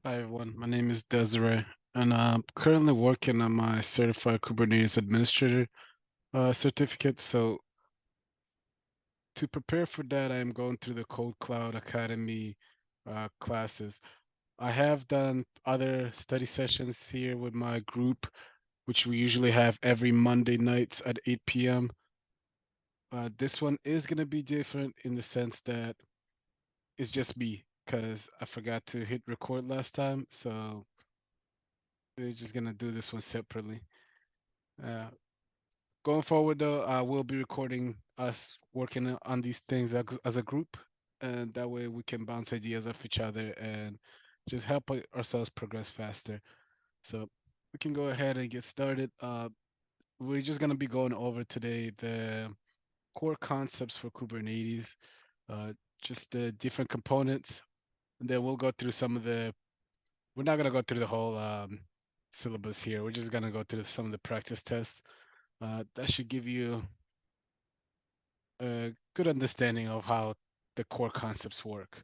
Hi everyone, my name is Desiree, and I'm currently working on my Certified Kubernetes Administrator certificate. So to prepare for that, I am going through the Code Cloud Academy classes. I have done other study sessions here with my group, which we usually have every Monday nights at 8 p.m. This one is going to be different in the sense that it's just me, because I forgot to hit record last time. So we're just going to do this one separately. Uh, Going forward, though, I will be recording us working on these things as a group, and that way we can bounce ideas off each other and just help ourselves progress faster. So we can go ahead and get started. We're just gonna be going over today the core concepts for Kubernetes, uh, just the different components, and then we'll go through some of the. We're not gonna go through the whole syllabus here. We're just gonna go through some of the practice tests. That should give you a good understanding of how the core concepts work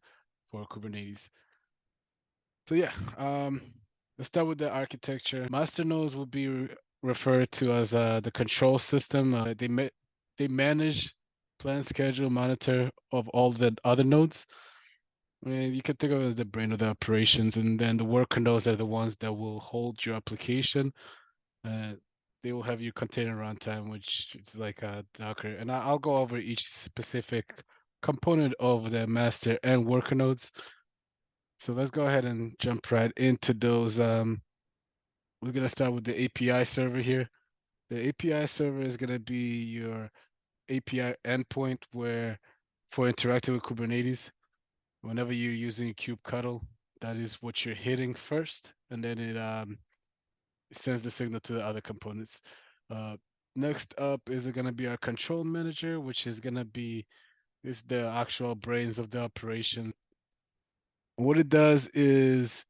for Kubernetes. So yeah, let's start with the architecture. Master nodes will be referred to as the control system. They manage, plan, schedule, monitor of all the other nodes. And you can think of it as the brain of the operations, and then the worker nodes are the ones that will hold your application. Uh, they will have your container runtime, which is like a Docker. And I'll go over each specific component of the master and worker nodes. So let's go ahead and jump right into those. We're gonna start with the API server here. The API server is gonna be your API endpoint where for interacting with Kubernetes, whenever you're using kubectl, that is what you're hitting first, and then it sends the signal to the other components. Uh, Next up is going to be our control manager, which is going to be is the actual brains of the operation. What it does is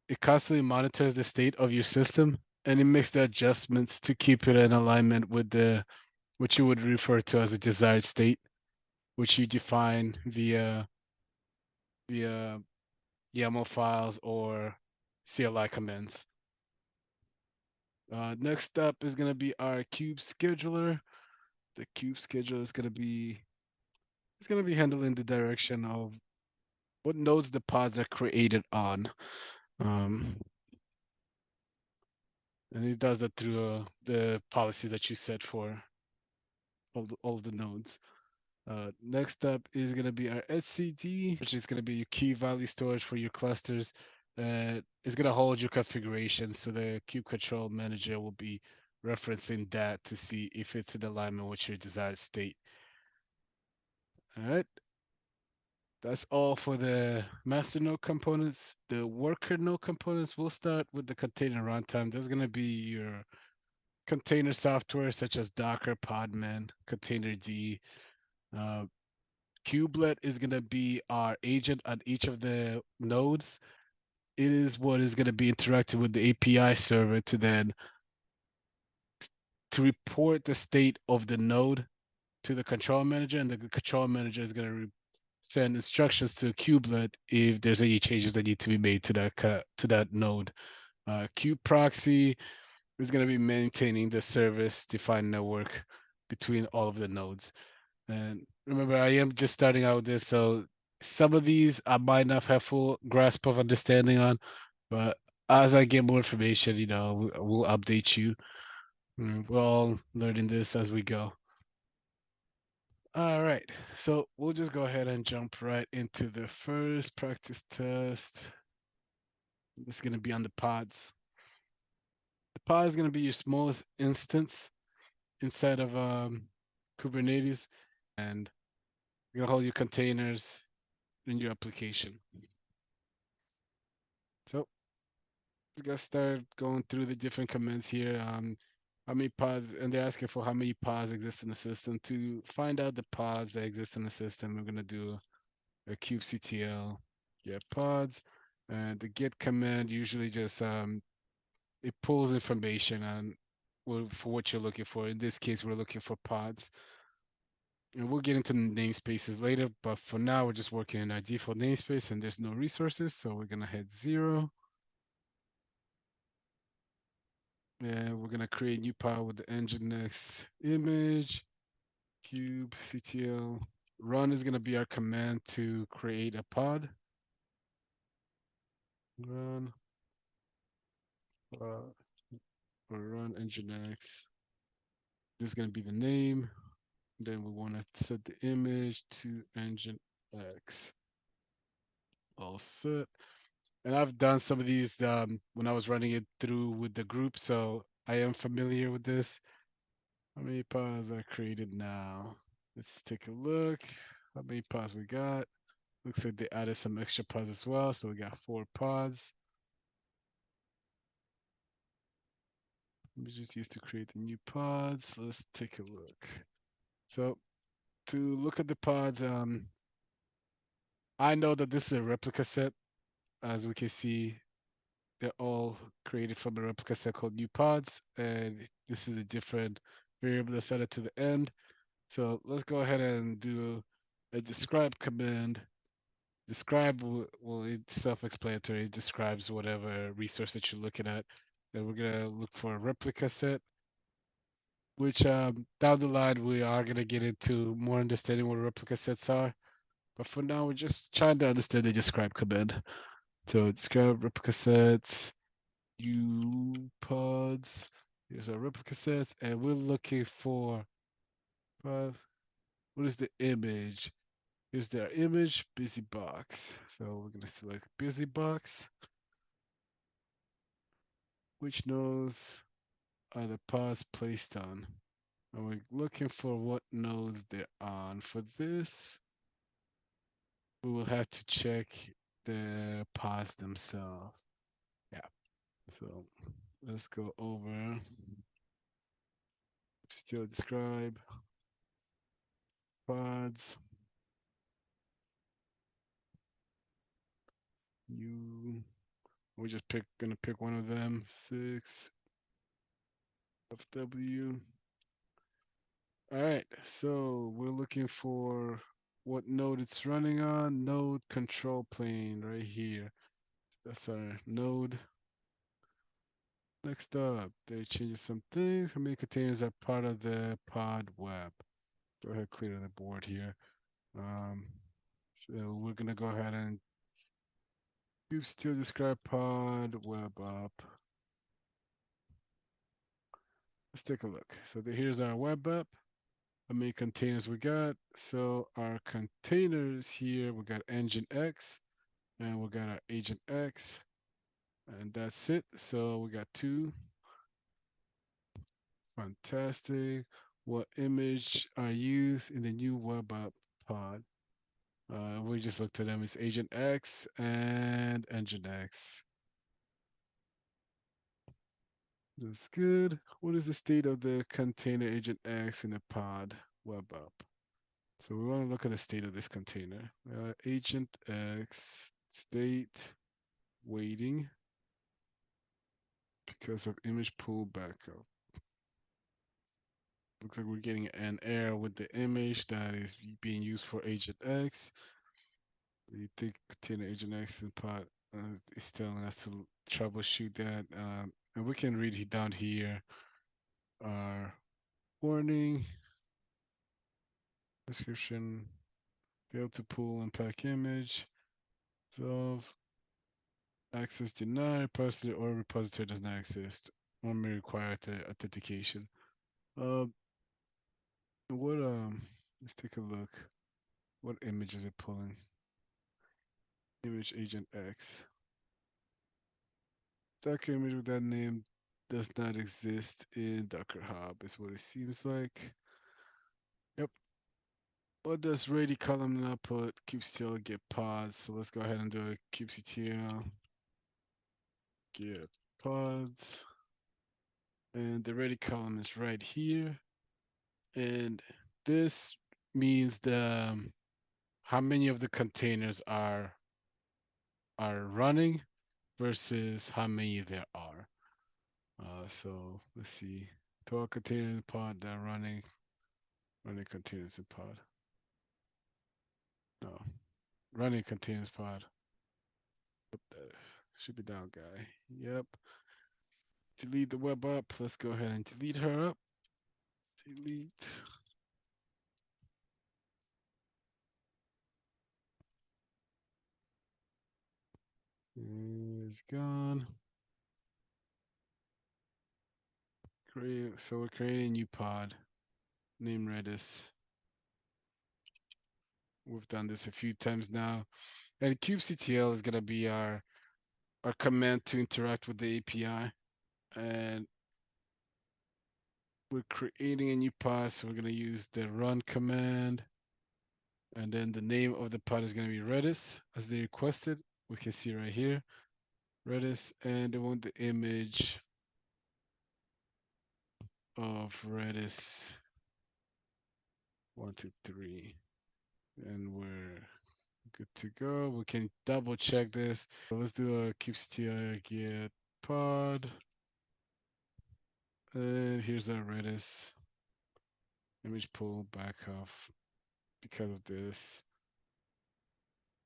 it constantly monitors the state of your system and it makes the adjustments to keep it in alignment with the what you would refer to as a desired state, which you define via YAML files or CLI commands. Next up is going to be our kube scheduler. The kube schedule is going to be it's going to be handling the direction of what nodes the pods are created on. Um, and it does that through the policies that you set for all the nodes. Next up is going to be our SCD, which is going to be your key value storage for your clusters. It's going to hold your configuration, so the kube control manager will be referencing that to see if it's in alignment with your desired state. All right. That's all for the master node components. The worker node components, we'll start with the container runtime. There's going to be your container software such as Docker, Podman, Containerd. Uh, Kubelet is going to be our agent on each of the nodes. It is what is going to be interacting with the API server to report the state of the node to the control manager, and the control manager is going to send instructions to kubelet if there's any changes that need to be made to that node. Kubeproxy is going to be maintaining the service-defined network between all of the nodes. And remember, I am just starting out with this, so some of these I might not have full grasp of understanding on, but as I get more information, we'll update you. We're all learning this as we go. All right, so we'll just go ahead and jump right into the first practice test. It's going to be on the pods. The pod is going to be your smallest instance inside of Kubernetes, and you're going to hold your containers in your application. So let's get started going through the different commands here. How many pods, and they're asking for how many pods exist in the system. To find out the pods that exist in the system, we're going to do a kubectl get pods. And the get command usually just it pulls information on for what you're looking for. In this case, we're looking for pods. And we'll get into namespaces later, but for now, we're just working in our default namespace and there's no resources. So we're going to hit 0. And we're going to create a new pod with the nginx image, kubectl. Run is going to be our command to create a pod. Run, or run nginx. This is going to be the name. Then we want to set the image to nginx. All set. And I've done some of these when I was running it through with the group, so I am familiar with this. How many pods are created now? Let's take a look. How many pods we got? Looks like they added some extra pods as well, so we got 4 pods. We just used to create the new pods. Let's take a look. So to look at the pods, I know that this is a replica set. As we can see, they're all created from a replica set called new pods, and this is a different variable that's added to the end. So let's go ahead and do a describe command. Describe, well, it's self-explanatory. It describes whatever resource that you're looking at. Then we're gonna look for a replica set, which down the line we are gonna get into more understanding what replica sets are. But for now, we're just trying to understand the describe command. So describe replica sets, pods. Here's our replica sets, and we're looking for what is the image? Here's their image, busy box. So we're gonna select busy box. Which nodes are the pods placed on? And we're looking for what nodes they're on. For this, we will have to check the pods themselves. Yeah. So let's go over. Still describe pods. We're just gonna pick one of them. 6 FW. All right, so we're looking for what node it's running on. Node control plane right here. That's our node. Next up, they change some things. How many containers are part of the pod web? Go ahead, clear the board here. So we're gonna go ahead and still describe pod web up. Let's take a look. So here's our web app. How many containers we got? So our containers here, we got nginx and we got our agent X, and that's it. So we got 2. Fantastic. What image are used in the new web app pod? We just looked at them. It's agent X and nginx. That's good. What is the state of the container agent X in the pod web app? So we want to look at the state of this container. Agent X state waiting because of image pool backup. Looks like we're getting an error with the image that is being used for agent X. We think container agent X in pod is telling us to troubleshoot that. And we can read down here our warning, description, failed to pull and pack image, resolve, access denied, repository or repository does not exist, or may require authentication. What let's take a look. What image is it pulling? Image agent X. Docker image with that name does not exist in Docker Hub, is what it seems like. Yep. What does ready column output kubectl get pods? So let's go ahead and do a kubectl get pods. And the ready column is right here. And this means the how many of the containers are running versus how many there are. So let's see. Total containers in pod that are running containers in pod. No, running containers pod. What the should be down guy. Yep. Delete the web up. Let's go ahead and delete her up. Delete. It's gone. Create. So we're creating a new pod. Name Redis. We've done this a few times now. And kubectl is gonna be our command to interact with the API. And we're creating a new pod, so we're gonna use the run command. And then the name of the pod is gonna be Redis as they requested. We can see right here, Redis, and they want the image of Redis 123. And we're good to go. We can double check this. So let's do a kubectl get pod. And here's our Redis image pull back off because of this.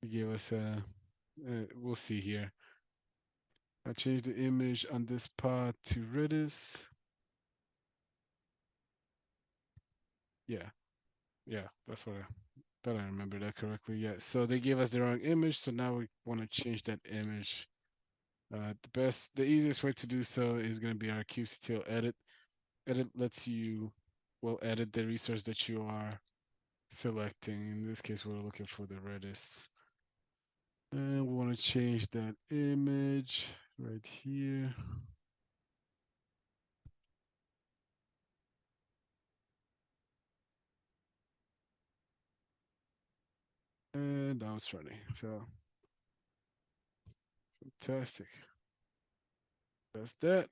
It gave us we'll see here. I changed the image on this pod to Redis. Yeah, yeah, that's what I thought I remember that correctly. Yeah, so they gave us the wrong image, so now we want to change that image. The easiest way to do so is going to be our kubectl edit. Edit lets you, well, edit the resource that you are selecting. In this case, we're looking for the Redis. And we want to change that image right here. And now it's running. So fantastic. That's that.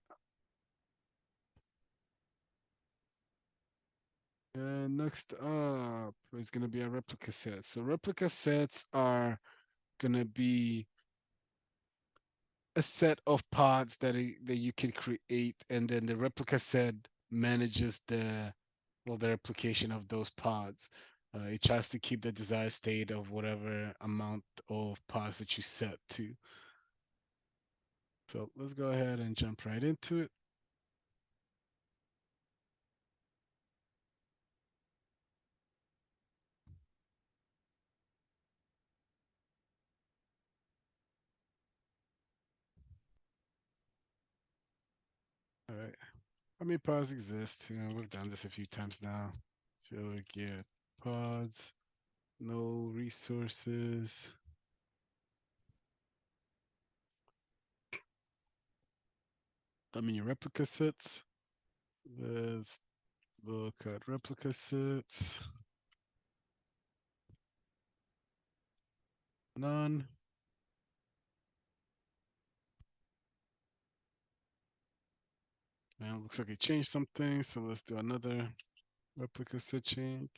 And next up is going to be a replica set. So replica sets are going to be a set of pods that you can create, and then the replica set manages the replication of those pods. It tries to keep the desired state of whatever amount of pods that you set to. So let's go ahead and jump right into it. All right. How many pods exist? You know, we've done this a few times now. So get pods, no resources. How many replica sets? Let's look at replica sets. None. And it looks like it changed something. So let's do another replica set change.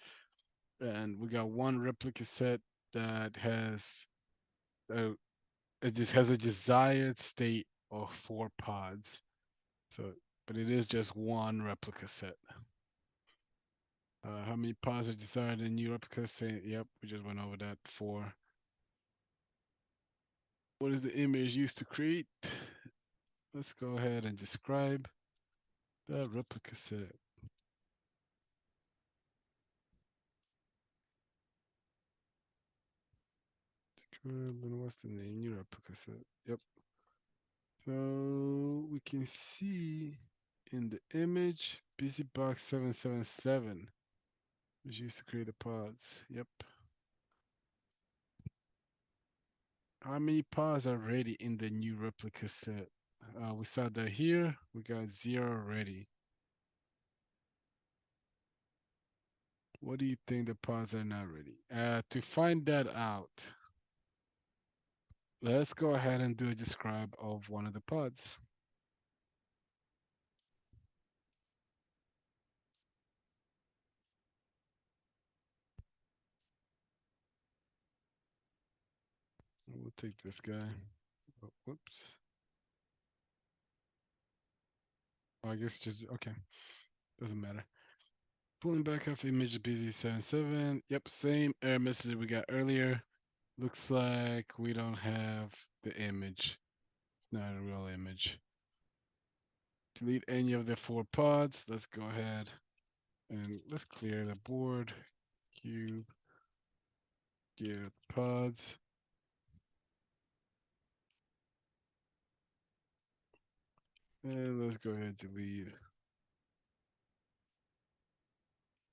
And we got one replica set that has it just has a desired state of 4 pods. So, but it is just one replica set. How many pods are desired in new replica set? Yep, we just went over that before. What is the image used to create? Let's go ahead and describe the replica set. Then what's the name? New replica set. Yep. So we can see in the image, BusyBox 777 was used to create the pods. Yep. How many pods are ready in the new replica set? We saw that here. We got 0 already. What do you think the pods are not ready? To find that out, let's go ahead and do a describe of one of the pods. We'll take this guy. Oh, whoops. Oh, I guess just, okay. Doesn't matter. Pulling back off image busy77. Yep, same error message we got earlier. Looks like we don't have the image. It's not a real image. Delete any of the 4 pods. Let's go ahead and let's clear the board. Cube, get pods. And let's go ahead and delete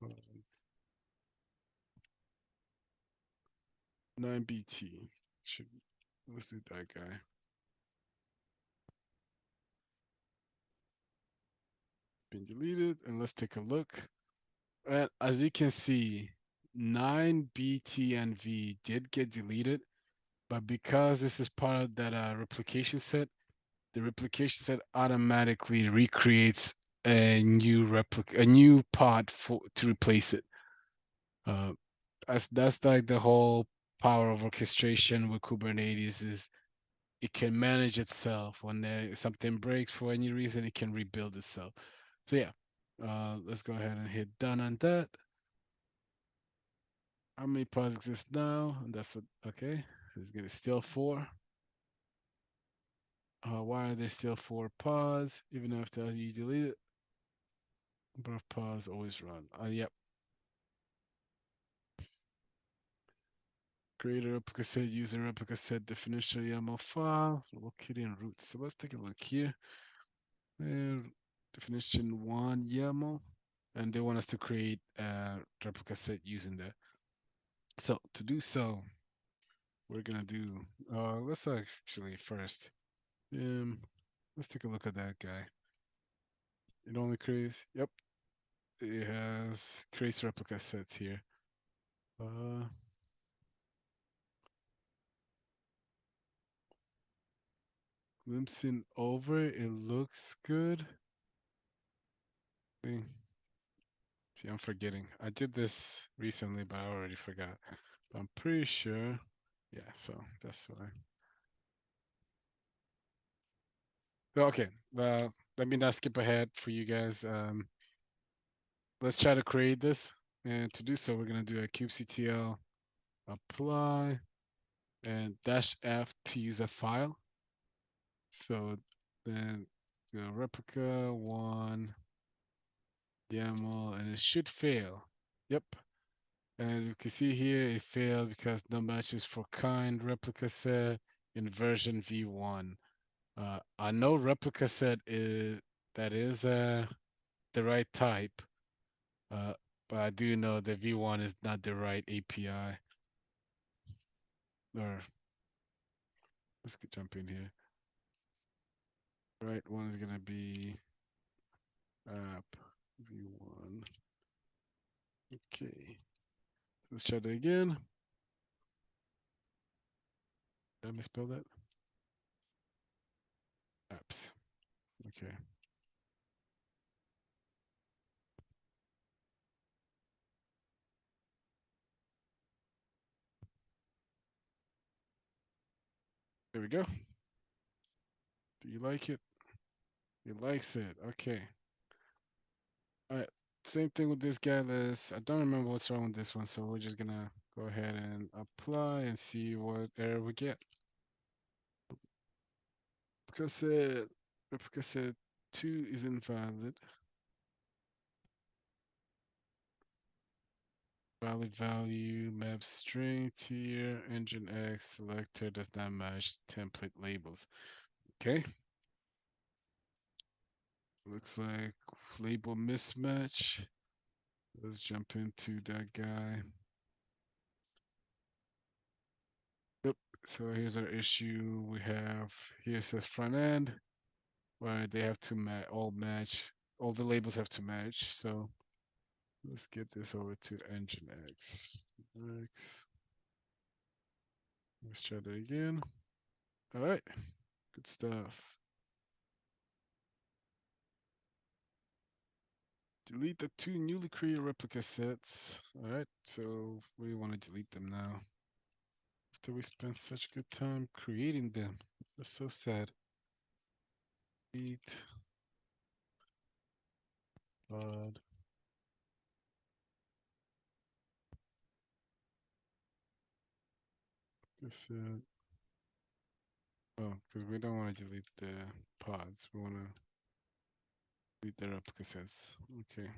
pods. 9BT. Should let's do that guy. Been deleted, and let's take a look. And as you can see, 9BT and V did get deleted, but because this is part of that replication set, the replication set automatically recreates a new pod to replace it. That's like the whole power of orchestration with Kubernetes is it can manage itself when something breaks for any reason, it can rebuild itself. So yeah, let's go ahead and hit done on that. How many pods exist now? And that's what, okay, it's still 4. Why are there still 4 pods even after you delete it? Number of pods always run. Yep. Create a replica set using replica set definition YAML file located in root. So let's take a look here. Definition 1 YAML, and they want us to create a replica set using that. So to do so, we're gonna do. Let's actually first. Let's take a look at that guy. It only creates. Yep, it has creates replica sets here. Glimpsing over, it looks good. See, I'm forgetting. I did this recently, but I already forgot. But I'm pretty sure. Yeah, so that's why. Okay, let me not skip ahead for you guys. Let's try to create this. And to do so, we're going to do a kubectl apply and -f to use a file. So then the replica 1 YAML, and it should fail. Yep. And you can see here it failed because no matches for kind replica set in version v1. I know replica set is the right type, but I do know that v1 is not the right API. Or let's jump in here. Right one is gonna be app v1. Okay, let's try that again. Did I misspell that? Apps. Okay. There we go. Do you like it? He likes it. Okay. All right. Same thing with this guy. I don't remember what's wrong with this one, so we're just gonna go ahead and apply and see what error we get. Because 2 is invalid. Valid value, map string, tier, engine X, selector does not match template labels. Okay. Looks like label mismatch. Let's jump into that guy. Yep. So here's our issue. We have here it says front end, where they have to all match. All the labels have to match. So let's get this over to engine X. Let's try that again. All right. Good stuff. Delete the 2 newly created replica sets. All right, so we want to delete them now. After we spent such good time creating them. That's so sad. Delete pod Oh, because we don't want to delete the pods. We want to delete the replica sets. Okay.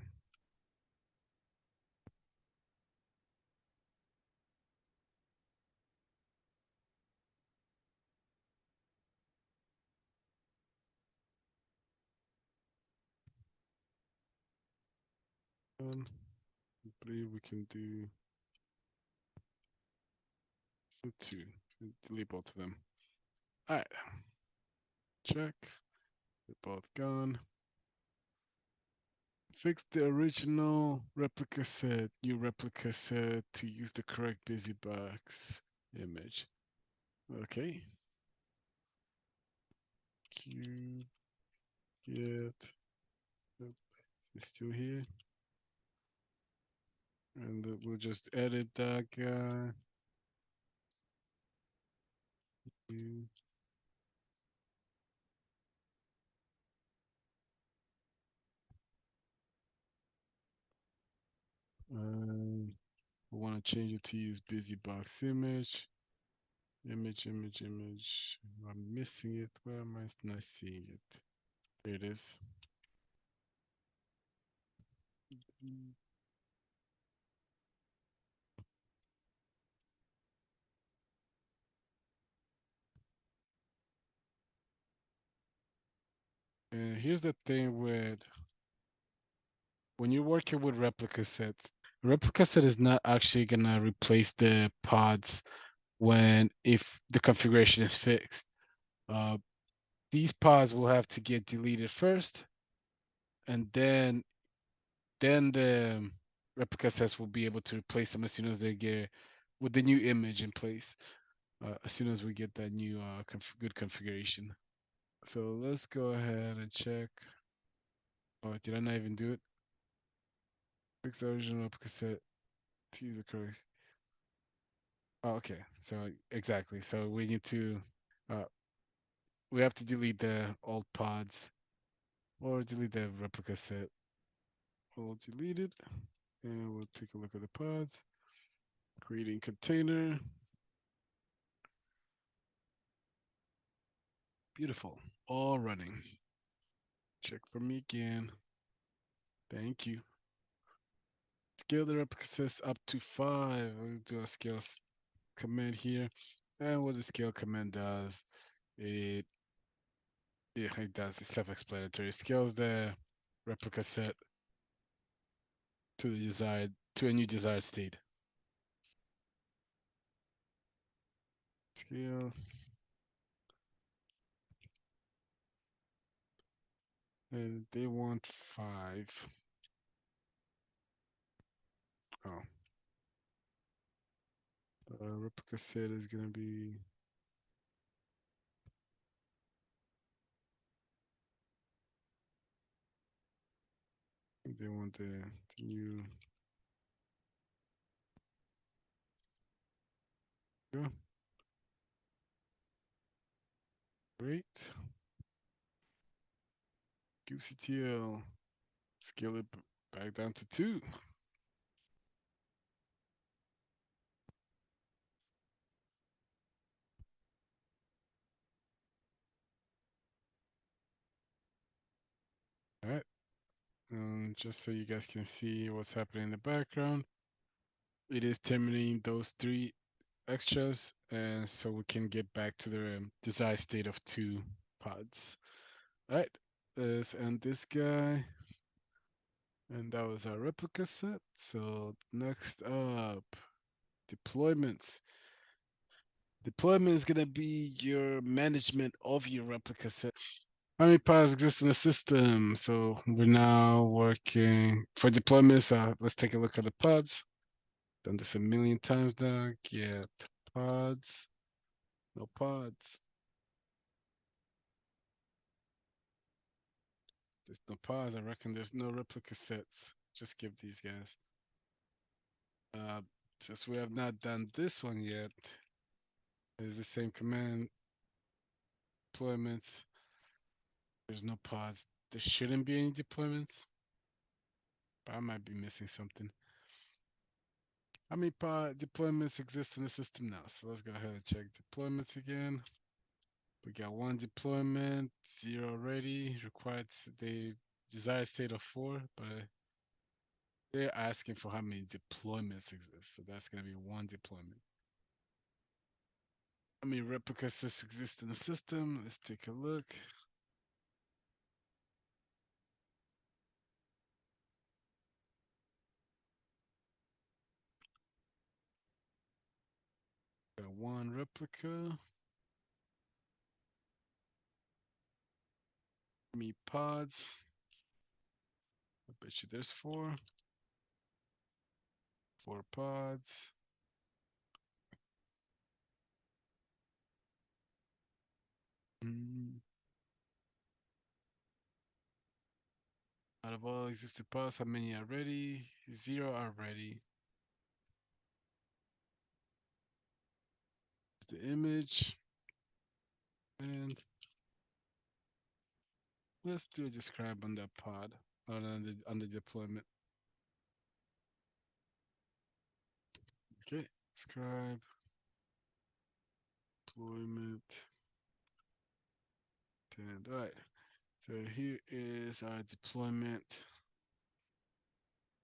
I believe we can do the two. Delete both of them. All right. Check. They're both gone. Fix the original replica set, new replica set to use the correct busybox image. Okay. Q get. It's still here. And we'll just edit that guy. We want to change it to use busybox image. Image. I'm missing it. Where am I not seeing it? There it is. And here's the thing with when you're working with replica set is not actually gonna replace the pods when if the configuration is fixed. Uh, these pods will have to get deleted first, and then the replica sets will be able to replace them as soon as they get with the new image in place. As soon as we get that new good configuration. So let's go ahead and check. Oh, did I not even do it? Fix the original replica set to use the correct. Oh, okay. So exactly. So we need to uh, we have to delete the old pods or delete the replica set. We'll delete it and we'll take a look at the pods. Creating container. Beautiful. All running. Check for me again. Thank you. Scale the replica sets up to 5. We'll do a scale command here. And what the scale command does, it yeah, it does. It's self-explanatory. It scales the replica set to the desired to a new desired state. Scale. And they want 5. Oh. Replica set is gonna be they want the new yeah. Great. QCTL. Scale it back down to 2. All right. Just so you guys can see what's happening in the background, it is terminating those 3 extras, and so we can get back to the desired state of 2 pods. All right, let's end this guy. And that was our replica set. So next up, deployments. Deployment is going to be your management of your replica set. How many pods exist in the system? So we're now working for deployments. Let's take a look at the pods. Done this a million times now. Get pods. No pods. There's no pods. I reckon there's no replica sets. Just give these guys. Uh, since we have not done this one yet, it's the same command deployments. There's no pods. There shouldn't be any deployments, but I might be missing something. How many pod deployments exist in the system now? So let's go ahead and check deployments again. We got one deployment, 0 already, required the desired state of 4, but they're asking for how many deployments exist. So that's going to be one deployment. How many replica sys exist in the system? Let's take a look. Got one replica. How many pods? I bet you there's 4. 4 pods. Mm. Out of all existing pods, how many are ready? 0 are ready. The image, and let's do a describe on that pod on the deployment. Okay, describe deployment. And all right, so here is our deployment,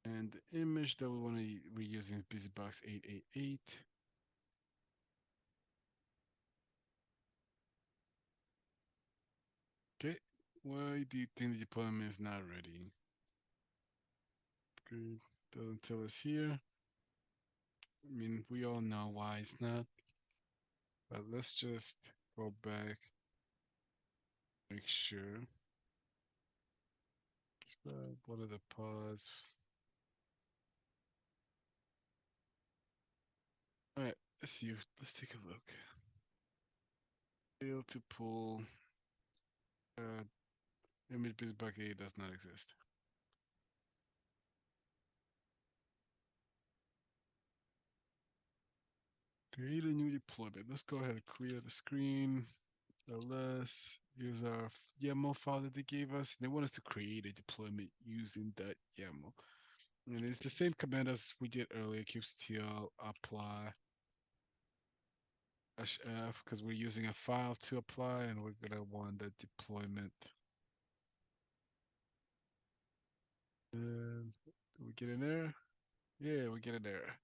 and the image that we're using is BusyBox 888. Okay, why do you think the deployment is not ready? Good, doesn't tell us here. I mean, we all know why it's not, but let's just go back, make sure. What are the pods? All right, let's see. Let's take a look. Fail to pull. Uh, image busy bucket does not exist. Create a new deployment. Let's go ahead and clear the screen. ls, use our YAML file that they gave us. They want us to create a deployment using that YAML. And it's the same command as we did earlier, kubectl apply -f, because we're using a file to apply, and we're gonna want the deployment. And do we get an error? Yeah, we get an error.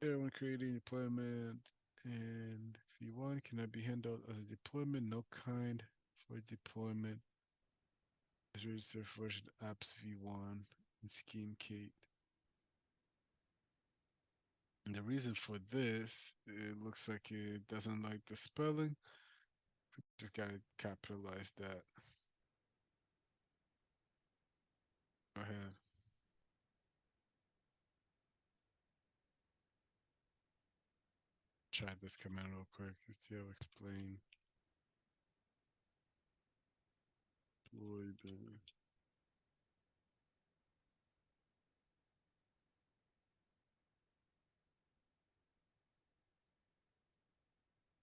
Error when creating deployment, and v1 cannot be handled as a deployment, no kind for deployment. Is registered version apps v1 and schemecate. And the reason for this, it looks like it doesn't like the spelling. Just gotta capitalize that. Go ahead. Try this command real quick. STL explain. Deployment.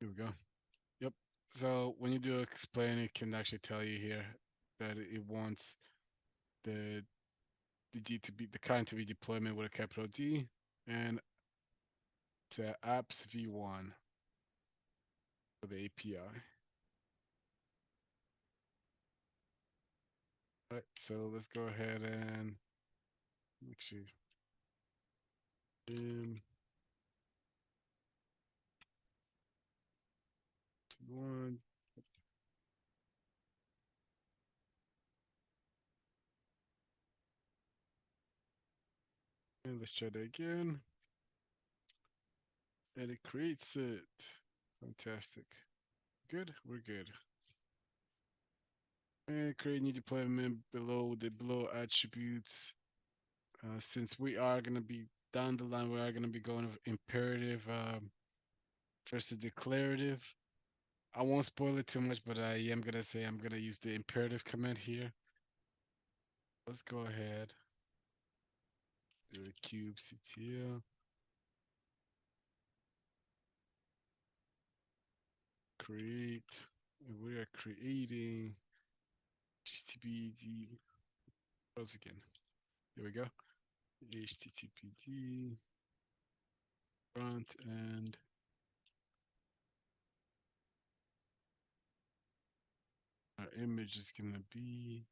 Here we go. Yep. So when you do explain, it can actually tell you here that it wants the D to be the kind to be deployment with a capital D, and to apps v1 for the API. Right, so let's go ahead and actually one, and let's try that again. And it creates it. Fantastic. Good, we're good. And create new deployment below the below attributes. Since we are gonna be down the line, we are gonna be going with imperative versus declarative. I won't spoil it too much, but I am gonna say I'm gonna use the imperative command here. Let's go ahead. Do a kubectl. Create. And we are creating HTTPD. Once again. Here we go. HTTPD. front end. Our image is gonna be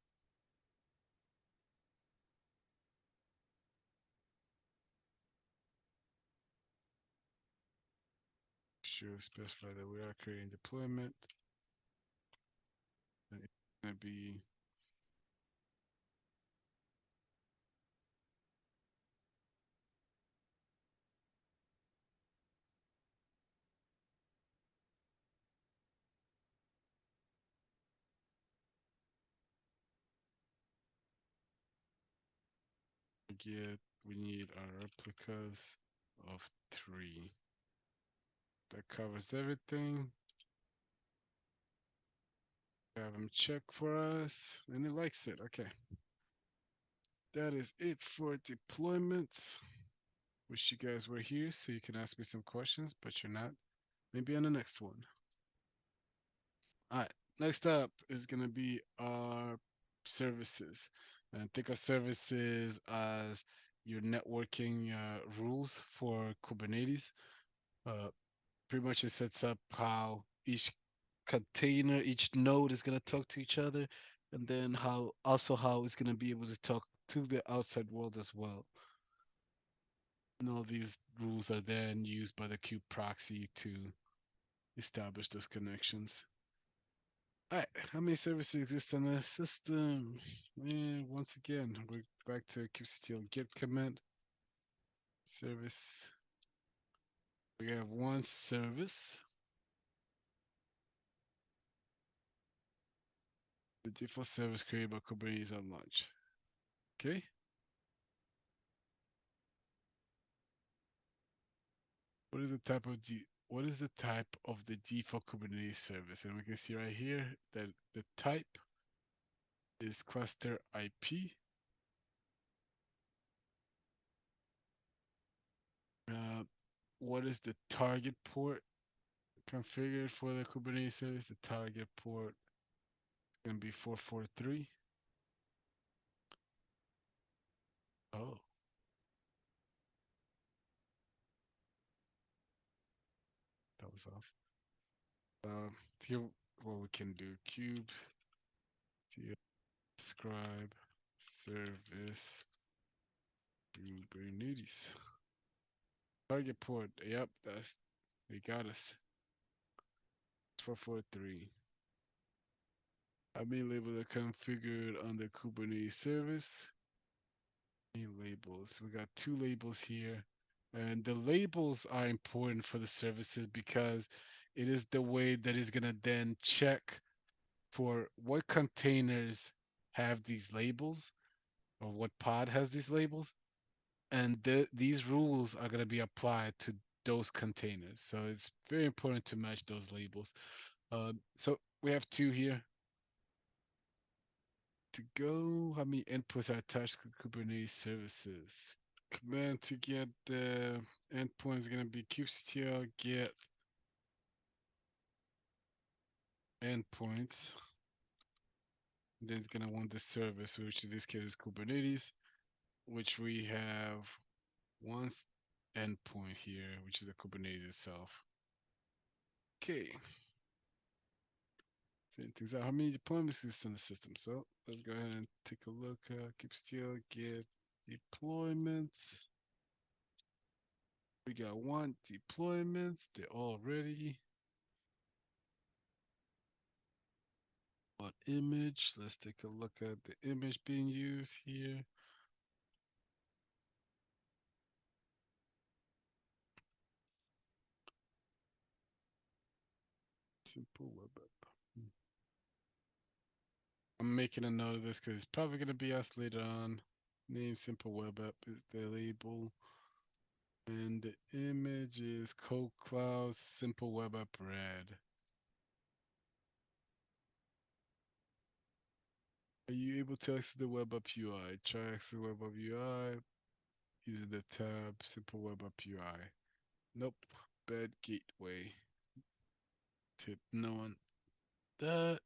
sure specify that we are creating deployment. And it's gonna be we need our replicas of 3. That covers everything. Have them check for us, and it likes it. Okay. That is it for deployments. Wish you guys were here so you can ask me some questions, but you're not. Maybe on the next one. All right. Next up is going to be our services. And think of services as your networking rules for Kubernetes. Uh, Pretty much it sets up how each container, each node is going to talk to each other, and then how it's going to be able to talk to the outside world as well. And all these rules are then used by the kube proxy to establish those connections. All right, how many services exist on the system? And once again, we're back to kubectl git command service. We have one service. The default service created by Kubernetes on launch. Okay. What is the type of the default Kubernetes service? And we can see right here that the type is cluster IP. What is the target port configured for the Kubernetes service? The target port is going to be 443. Oh, that was off. Here, what we can do, cube, describe, service, Kubernetes. Target port, yep, they got us. 443. Admin labels are configured on the Kubernetes service. Any labels, we got 2 labels here. And the labels are important for the services because it is the way that is going to then check for what containers have these labels or what pod has these labels. And these rules are going to be applied to those containers. So it's very important to match those labels. So we have 2 here to go. How many inputs are attached to Kubernetes services? Command to get the endpoint is going to be kubectl get endpoints. Then it's going to want the service, which in this case is Kubernetes, which we have one endpoint here, which is the Kubernetes itself. Okay. Setting things out. How many deployments exist in the system? So let's go ahead and take a look. Kubectl get deployments. We got 1 deployments. They're all ready. On image, let's take a look at the image being used here. Simple web app. I'm making a note of this because it's probably going to be asked later on. Name simple web app is the label. And the image is Code Cloud Simple Web App Red. Are you able to access the web app UI? Try access the web app UI using the tab Simple Web App UI. Nope. Bad gateway. Tip no one. That.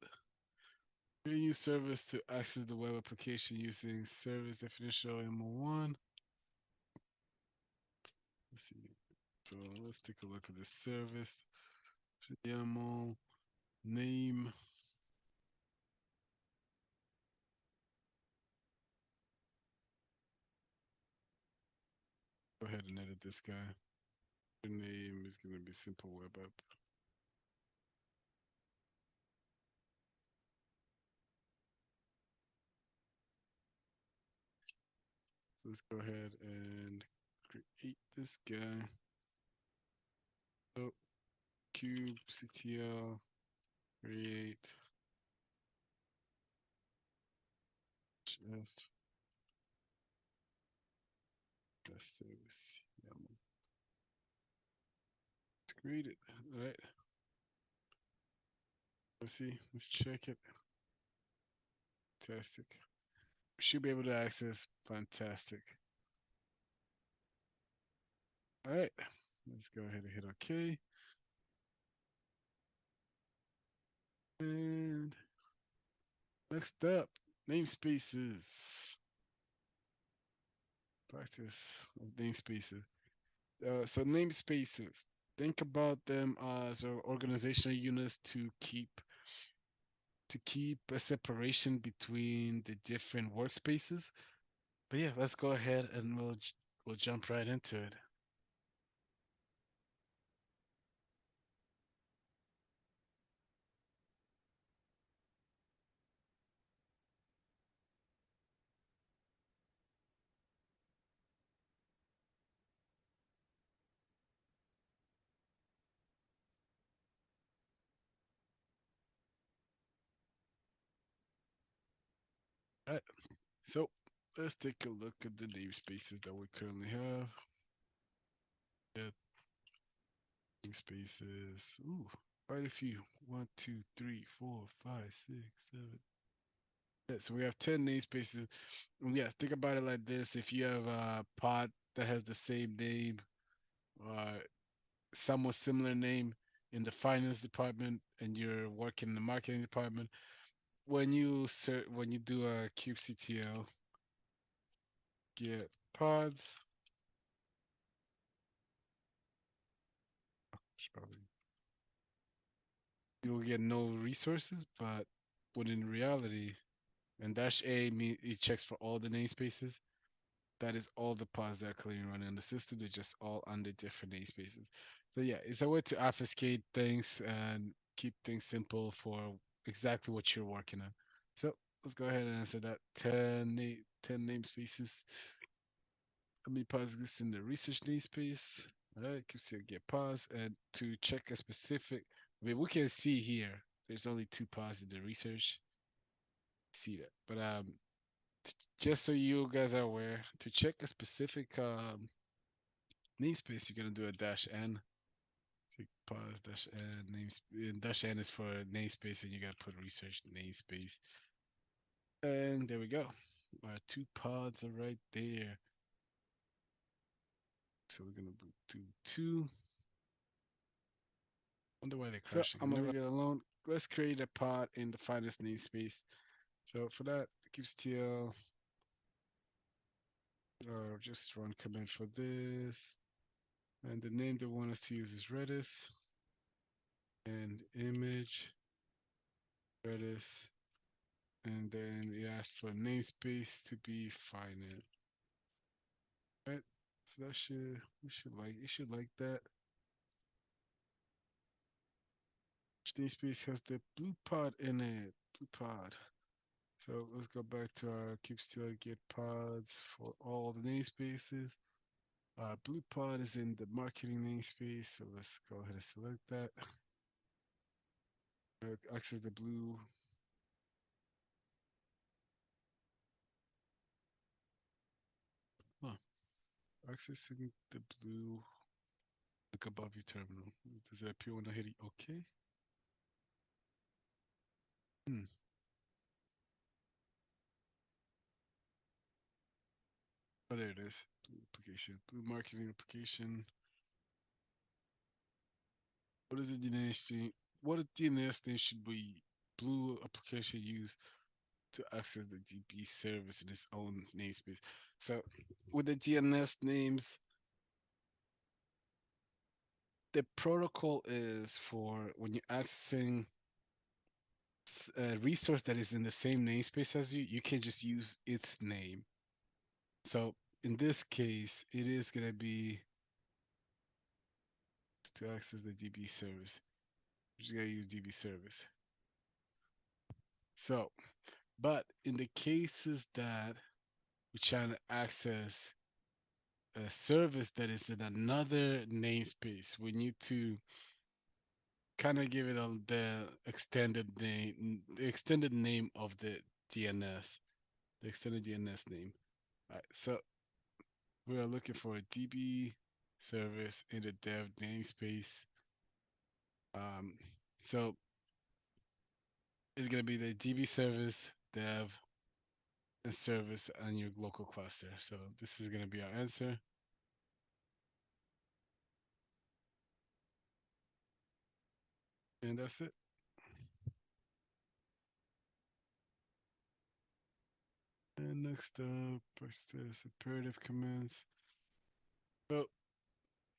Create a new service to access the web application using service definition of MO1. Let's see. So let's take a look at this service. YAML name. Go ahead and edit this guy. Your name is going to be simple web app. So let's go ahead and create this guy. So kubectl create f service YAML. It's created. All right. Let's see. Let's check it. Fantastic. We should be able to access. Fantastic. All right. Let's go ahead and hit OK. And next up, namespaces. Practice of namespaces. So namespaces. Think about them as organizational units to keep a separation between the different workspaces. But yeah, let's go ahead and we'll jump right into it. All right. So let's take a look at the namespaces that we currently have. Yeah, namespaces. Ooh, quite a few. 1, 2, 3, 4, 5, 6, 7. Yeah, so we have 10 namespaces. And yeah, think about it like this. If you have a pod that has the same name or somewhat similar name in the finance department and you're working in the marketing department, when you do a kubectl get pods, probably you'll get no resources, but when in reality, and dash A it checks for all the namespaces. That is all the pods that are currently running on the system. They're just all under different namespaces. So yeah, it's a way to obfuscate things and keep things simple for exactly what you're working on. So let's go ahead and answer that. 10 namespaces. How many pods exist in the research namespace? All right, keep saying get pods, and to check a specific, I mean, we can see here. There's only 2 pods in the research. See that, but just so you guys are aware, to check a specific namespace, you're gonna do a dash n. So pause dash n namespace. Dash n is for namespace, and you gotta put research namespace. And there we go. Our 2 pods are right there. So we're gonna do 2. Wonder why they're crashing. So I'm gonna leave it alone. Let's create a pod in the finance namespace. So for that, kubectl just run command for this. And the name they want us to use is Redis. And image Redis. And then it asks for namespace to be finance. Right? So that should like that. Namespace has the blue pod in it. Blue pod. So let's go back to our kubectl get pods for all the namespaces. Blue pod is in the marketing namespace, so let's go ahead and select that. Access the blue. Huh. Accessing the blue. Look above your terminal. Does it appear when I hit OK? Hmm. Oh, there it is. Blue application. Blue marketing application. What is the DNS thing? What DNS thing should we blue application use to access the DB service in its own namespace? So with the DNS names, the protocol is for when you're accessing a resource that is in the same namespace as you, you can just use its name. So in this case, it is going to be to access the DB service. You're just going to use DB service. So, but in the cases that we're trying to access a service that is in another namespace, we need to kind of give it the extended name of the DNS, the extended DNS name. All right, so we are looking for a DB service in the dev namespace. Um, so it's gonna be the DB service, dev, and service on your local cluster. So this is gonna be our answer, and that's it. And next up, what's this? Imperative commands. So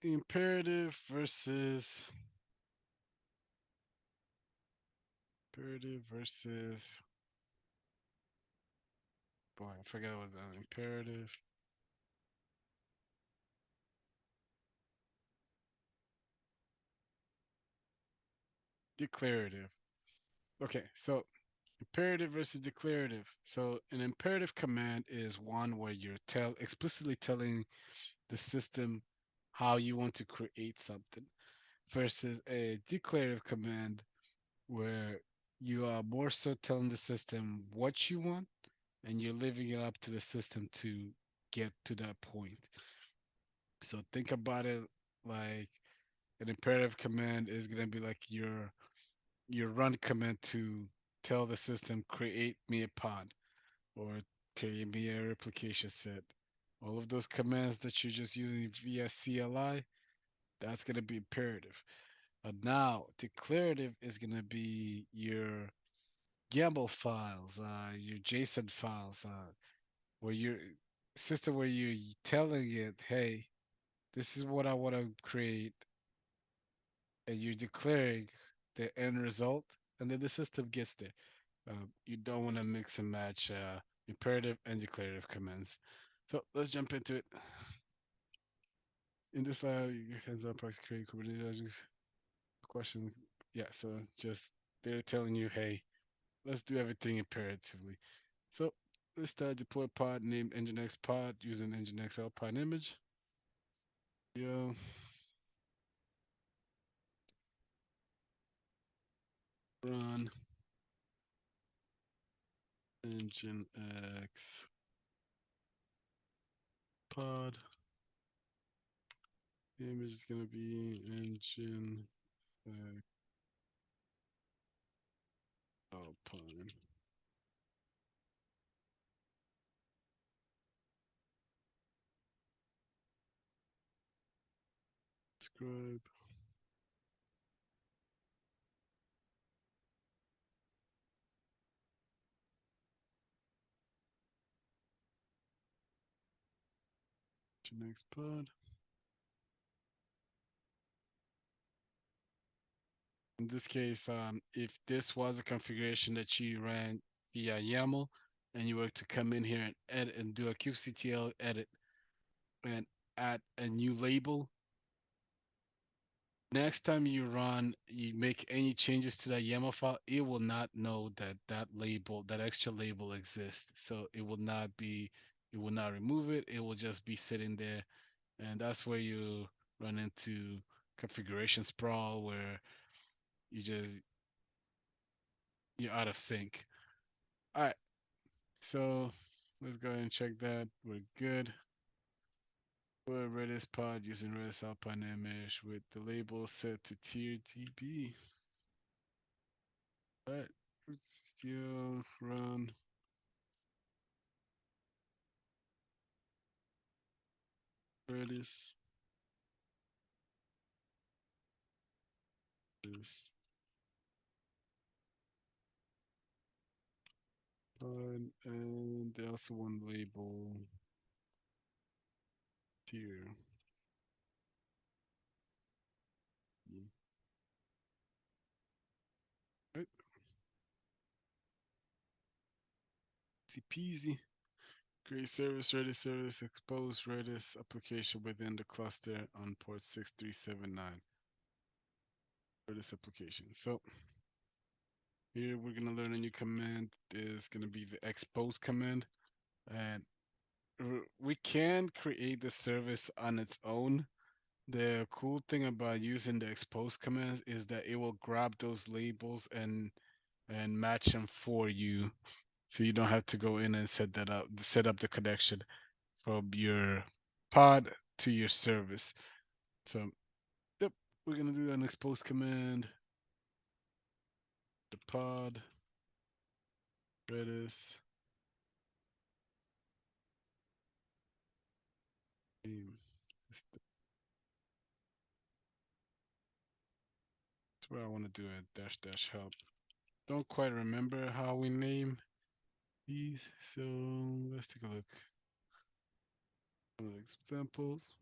imperative versus boy, I forgot what was that. Imperative. Declarative. Okay, so imperative versus declarative. So an imperative command is one where you're explicitly telling the system how you want to create something versus a declarative command where you are more so telling the system what you want and you're leaving it up to the system to get to that point. So think about it like an imperative command is going to be like your run command to tell the system create me a pod or create me a replication set. All of those commands that you're just using via CLI, that's going to be imperative. Now, declarative is going to be your YAML files, your JSON files, where your system where you're telling it, hey, this is what I want to create, and you're declaring the end result, and then the system gets there. You don't want to mix and match imperative and declarative commands. So let's jump into it. In this slide, you hands on proxy create Kubernetes objects. Question, yeah. So just they're telling you, hey, let's do everything imperatively. So let's start deploy pod named Nginx pod using Nginx Alpine image. Yo, run Nginx pod. The image is gonna be Nginx Alpine. Describe. Nginx pod. In this case, if this was a configuration that you ran via YAML and you were to come in here and edit and do a kubectl edit and add a new label, next time you make any changes to that YAML file, it will not know that that extra label exists. So it will not remove it. It will just be sitting there. And that's where you run into configuration sprawl where you just, you're out of sync. All right. So let's go ahead and check that. We're good. We're Redis pod using Redis Alpine image with the label set to tier DB. All right. Let's still run Redis. This pod, and they also want label tier. Easy peasy. Create service, Redis service, expose Redis application within the cluster on port 6379. Redis application. So here we're gonna learn a new command. Is gonna be the expose command, and we can create the service on its own. The cool thing about using the expose commands is that it will grab those labels and match them for you, so you don't have to go in and set up the connection from your pod to your service. So, yep, we're gonna do an expose command. The pod, Redis, name. That's where I want to do a dash dash help. Don't quite remember how we name these, so let's take a look. Examples.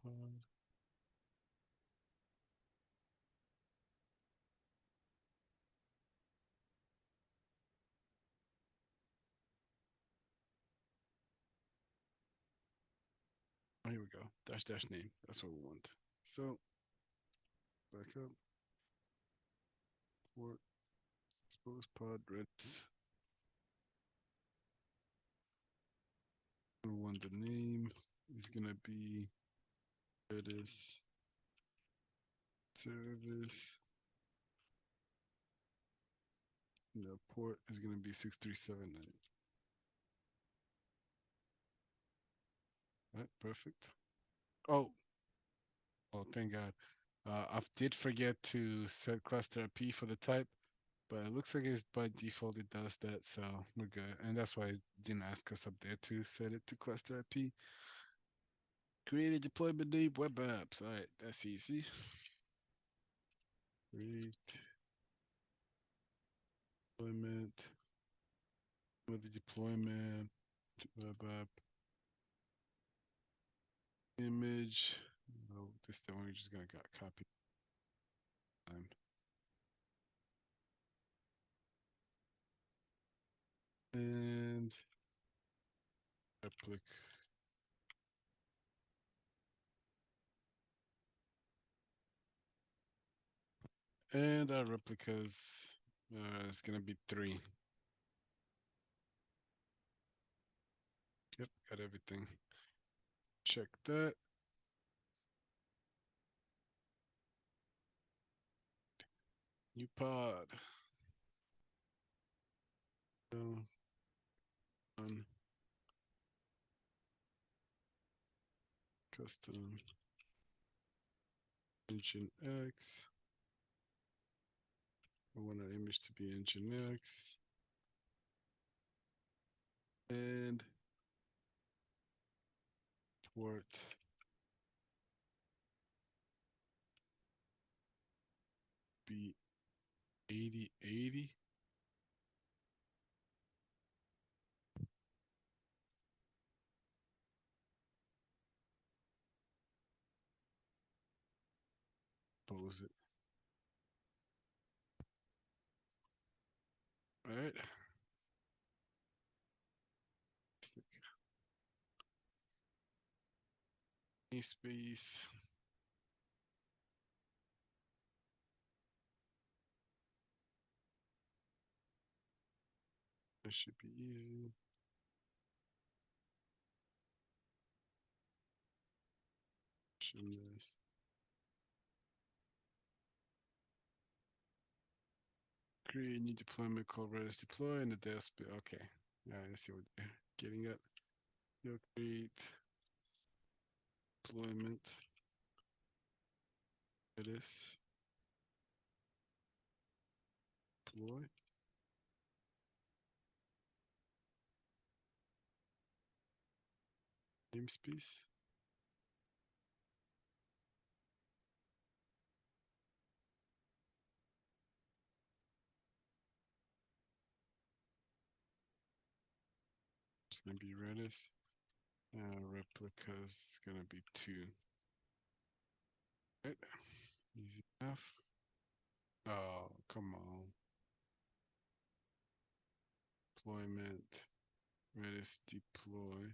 Pod. Oh, here we go. Dash dash name. That's what we want. So back up. Port. Expose pod Redis. We want the name is gonna be Redis service. The port is gonna be 6379. All right, perfect. Oh, oh, thank God. I did forget to set cluster IP for the type, but it looks like it's by default it does that, so we're good. And that's why it didn't ask us up there to set it to cluster IP. Create a deployment name web apps. All right, that's easy. Create deployment with the deployment web app image. No, this time we're just gonna got copy. And replica. And our replicas is gonna be 3. Yep, got everything. Check that. New pod. On custom engine X. I want our image to be engine X. And port be 8080. Pose it. All right. Namespace. That should be easy. This. Create new deployment called Redis deploy and the desk. Okay. All right, let's see what they're getting at. You'll create deployment Redis deploy. Namespace. It's gonna be Redis. Replica is gonna be 2. Right. Oh, come on. Deployment. Redis deploy.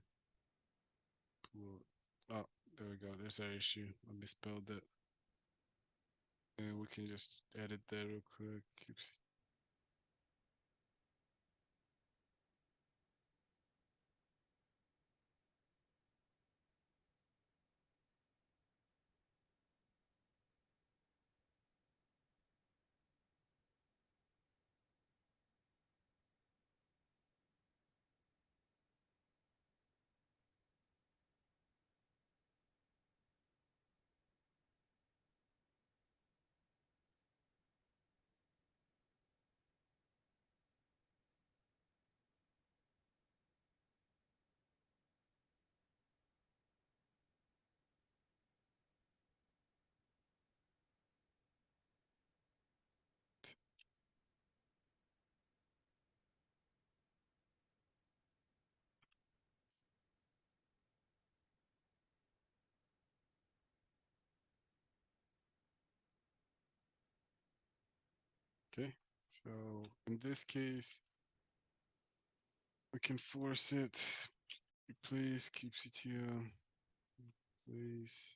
Oh, there we go. There's our issue. I misspelled it. And we can just edit that real quick. Keeps. Okay. So in this case, we can force it. Replace kubectl. Replace.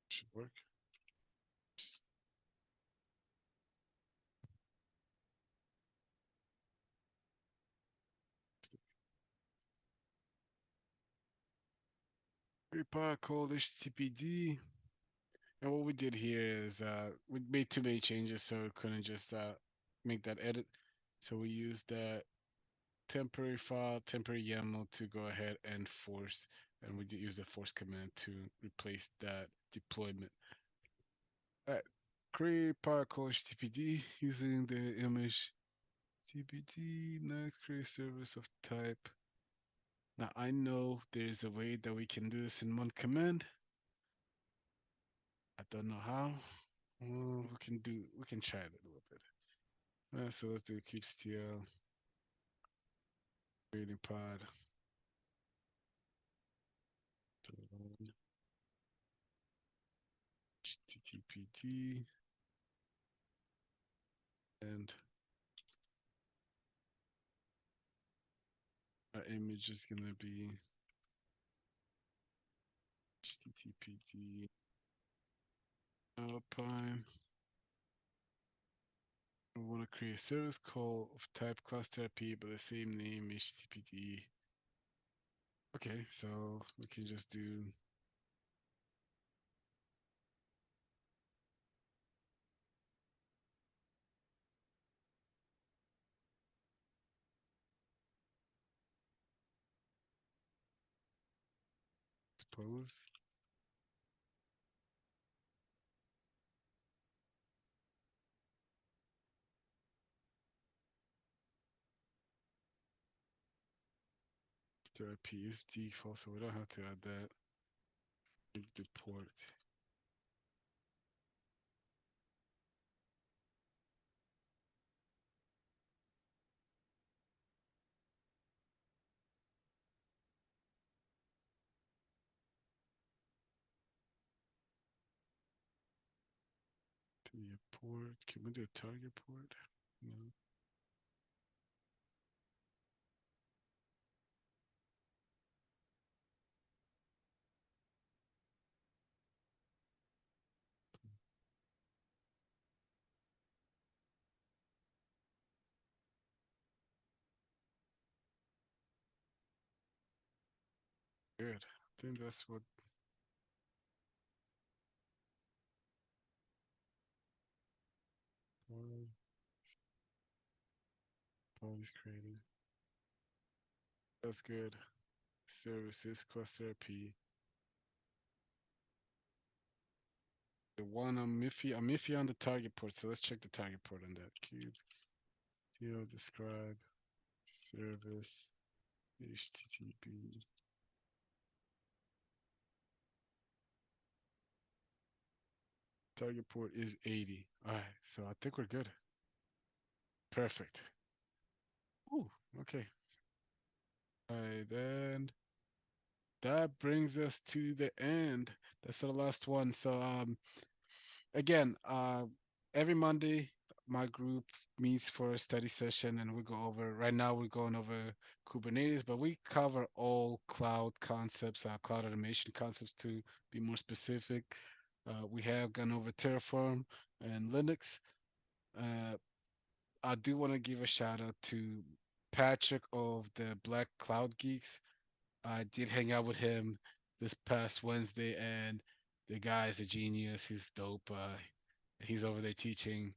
Should work. Repo called HTTPD. And what we did here is we made too many changes, so we couldn't just make that edit. So we used that temporary file, temporary YAML to go ahead and force, and we did use the force command to replace that deployment. Create call HTTPD using the image TPD, next create service of type. Now I know there's a way that we can do this in one command. I don't know how. We can try it a little bit. So let's do kubectl creating pod. HTTPD and our image is gonna be HTTPD Alpine. We want to create a service call of type cluster IP, but the same name HTTPD. Okay, so we can just do suppose. Cluster IP is default, so we don't have to add that. The port. To the port. Can we do a target port? No. Good. I think that's what. Pod is created. That's good. Services cluster IP. The one I'm iffy on the target port, so let's check the target port on that. Cube deal describe service HTTP. Target port is 80. All right, so I think we're good. Perfect. Ooh, okay. All right, then that brings us to the end. That's the last one. So again, every Monday my group meets for a study session and we go over right now we're going over Kubernetes, but we cover all cloud concepts, cloud automation concepts to be more specific. We have gone over Terraform and Linux. Uh, I do want to give a shout out to Patrick of the Black Cloud Geeks. I did hang out with him this past Wednesday, and the guy is a genius. He's dope. He's over there teaching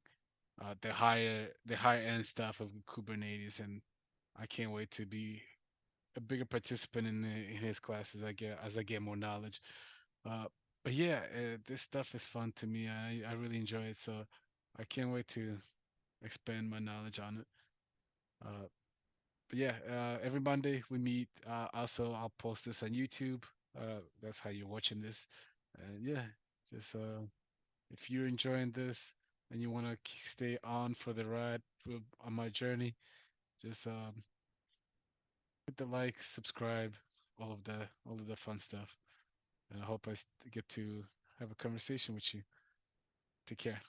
the higher end stuff of Kubernetes, and I can't wait to be a bigger participant in his classes. As I get more knowledge. Uh, but yeah, this stuff is fun to me. I really enjoy it, so I can't wait to expand my knowledge on it. Uh, but yeah, every Monday we meet. Also, I'll post this on YouTube. That's how you're watching this. And yeah, just if you're enjoying this and you want to stay on for the ride on my journey, just hit the like, subscribe, all of the fun stuff. And I hope I get to have a conversation with you. Take care.